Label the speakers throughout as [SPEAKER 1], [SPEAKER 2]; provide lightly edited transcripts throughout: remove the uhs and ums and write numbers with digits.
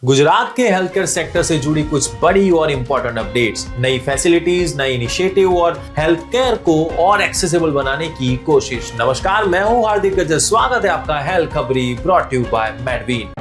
[SPEAKER 1] गुजरात के health care sector से जुड़ी कुछ बड़ी और इंपॉर्टेंट अपडेट्स, नई फैसिलिटीज, नई इनिशिएटिव और हेल्थ केयर को और एक्सेसिबल बनाने की कोशिश। नमस्कार, मैं हूं हार्दिक गज्जर। स्वागत है आपका हेल्थ खबरी ब्रॉट यू बाय मैडवीन।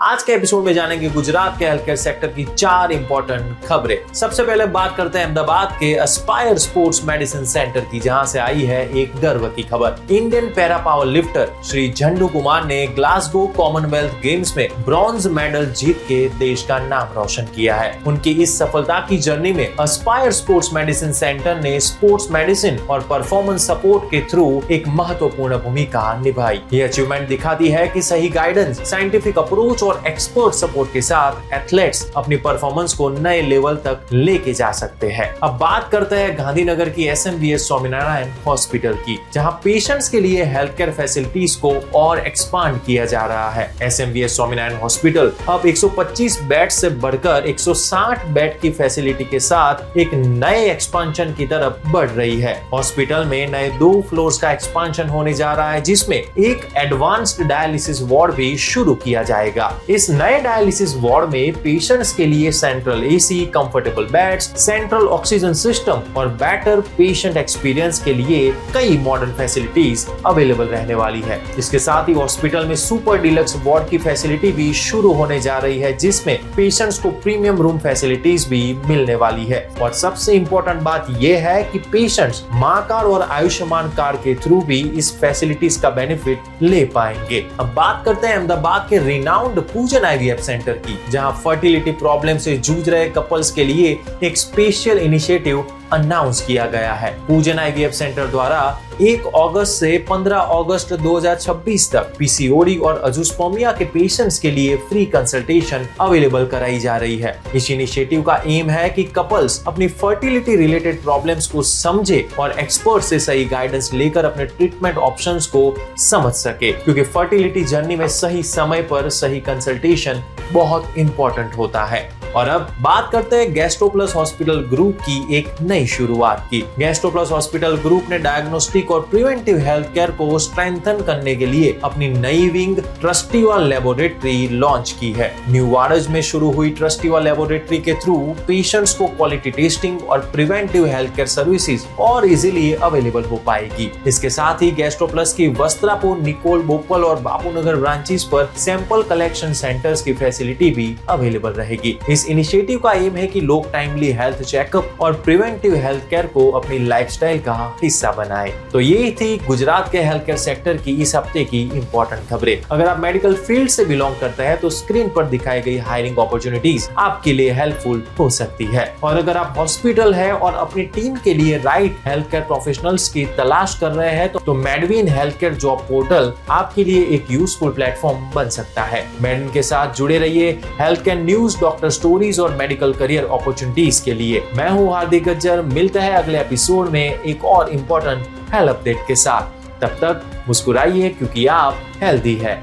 [SPEAKER 1] आज के एपिसोड में जानेंगे गुजरात के हेल्थ केयर सेक्टर की 4 इंपॉर्टेंट खबरें। सबसे पहले बात करते हैं अहमदाबाद के एस्पायर स्पोर्ट्स मेडिसिन सेंटर की, जहां से आई है एक गर्व की खबर। Indian para power lifter Shri Jhandu Kumar ने ग्लासगो कॉमनवेल्थ गेम्स में ब्रॉन्ज मेडल जीत के देश का नाम रोशन किया है। उनकी इस सफलता की जर्नी में एस्पायर स्पोर्ट्स मेडिसिन सेंटर ने स्पोर्ट्स मेडिसिन और परफॉर्मेंस सपोर्ट के थ्रू एक महत्वपूर्ण भूमिका निभाई। ये अचीवमेंट दिखाती है कि सही गाइडेंस, साइंटिफिक अप्रोच और एक्सपर्ट सपोर्ट के साथ एथलेट्स अपनी परफॉर्मेंस को नए लेवल तक लेके जा सकते हैं। अब बात करते हैं गांधीनगर की SMVS स्वामीनारायण हॉस्पिटल की, जहां पेशेंट्स के लिए हेल्थ केयर फैसिलिटीज को और एक्सपांड किया जा रहा है। SMVS स्वामीनारायण हॉस्पिटल अब 125 बेड से बढ़कर 160 बेड की फैसिलिटी के साथ एक नए एक्सपांशन की तरफ बढ़ रही है। हॉस्पिटल में नए 2 फ्लोर्स का एक्सपांशन होने जा रहा है, जिसमें एक एडवांस्ड डायलिसिस वार्ड भी शुरू किया जाएगा। इस नए डायलिसिस वार्ड में पेशेंट्स के लिए central AC, comfortable beds, central oxygen system और बेटर पेशेंट एक्सपीरियंस के लिए कई मॉडर्न फैसिलिटीज अवेलेबल रहने वाली है। इसके साथ ही हॉस्पिटल में सुपर डिलक्स वार्ड की फैसिलिटी भी शुरू होने जा रही है, जिसमें पेशेंट्स को प्रीमियम रूम फैसिलिटीज भी मिलने वाली है। और सबसे इम्पोर्टेंट बात यह है कि पेशेंट्स मां कार्ड और आयुष्मान कार्ड के थ्रू भी इस फैसिलिटीज का बेनिफिट ले पाएंगे। अब बात करते हैं अहमदाबाद के रिनाउंड पूजन IVF सेंटर की, जहां फर्टिलिटी प्रॉब्लम से जूझ रहे कपल्स के लिए एक स्पेशल इनिशिएटिव अनाउंस किया गया है। पूजन IVF सेंटर द्वारा 1 अगस्त से 15 अगस्त 2026 तक PCOD और अजूस्पर्मिया के पेशेंट्स के लिए फ्री कंसल्टेशन अवेलेबल कराई जा रही है। इस इनिशिएटिव का एम है कि कपल्स अपनी फर्टिलिटी रिलेटेड प्रॉब्लम्स को समझे और एक्सपर्ट से सही गाइडेंस लेकर अपने ट्रीटमेंट ऑप्शंस को समझ सके, क्योंकि फर्टिलिटी जर्नी में सही समय पर सही कंसल्टेशन बहुत इंपॉर्टेंट होता है। और अब बात करते हैं गैस्ट्रोप्लस हॉस्पिटल ग्रुप की एक नई शुरुआत की। गैस्ट्रोप्लस हॉस्पिटल ग्रुप ने डायग्नोस्टिक और प्रिवेंटिव हेल्थ केयर को स्ट्रेंथन करने के लिए अपनी नई विंग ट्रस्टीवा लेबोरेटरी लॉन्च की है। न्यू वारज में शुरू हुई ट्रस्टीवा लेबोरेटरी के थ्रू पेशेंट्स को क्वालिटी टेस्टिंग और प्रिवेंटिव हेल्थ केयर सर्विसेज और इजीली अवेलेबल हो पाएगी। इसके साथ ही गैस्ट्रोप्लस की वस्त्रापुर, निकोल, बोपल और बापूनगर ब्रांचेस पर सैंपल कलेक्शन सेंटर्स की फैसिलिटी भी अवेलेबल रहेगी। इस इनिशिएटिव का एम है कि लोग टाइमली हेल्थ चेकअप और प्रिवेंटिव हेल्थ केयर को अपनी लाइफस्टाइल का हिस्सा बनाएं। तो ये थी गुजरात के हेल्थ केयर सेक्टर की इस हफ्ते की इंपॉर्टेंट खबरें। अगर आप मेडिकल फील्ड से बिलोंग करते हैं तो स्क्रीन पर दिखाई गई हायरिंग अपॉर्चुनिटीज आपके लिए हेल्पफुल हो सकती है। और अगर आप हॉस्पिटल है और अपनी टीम के लिए राइट हेल्थ केयर प्रोफेशनल्स की तलाश कर रहे हैं तो मैडवीन हेल्थ केयर जॉब पोर्टल आपके लिए एक यूजफुल प्लेटफॉर्म बन सकता है। मैडवीन के साथ जुड़े रहिए health care news, doctor stories और मेडिकल करियर अपॉर्चुनिटीज के लिए। मैं हूं हार्दिक गज्जर। मिलते हैं अगले एपिसोड में एक और इम्पोर्टेंट हेल्थ अपडेट के साथ। तब तक मुस्कुराइए, क्योंकि आप हेल्दी है।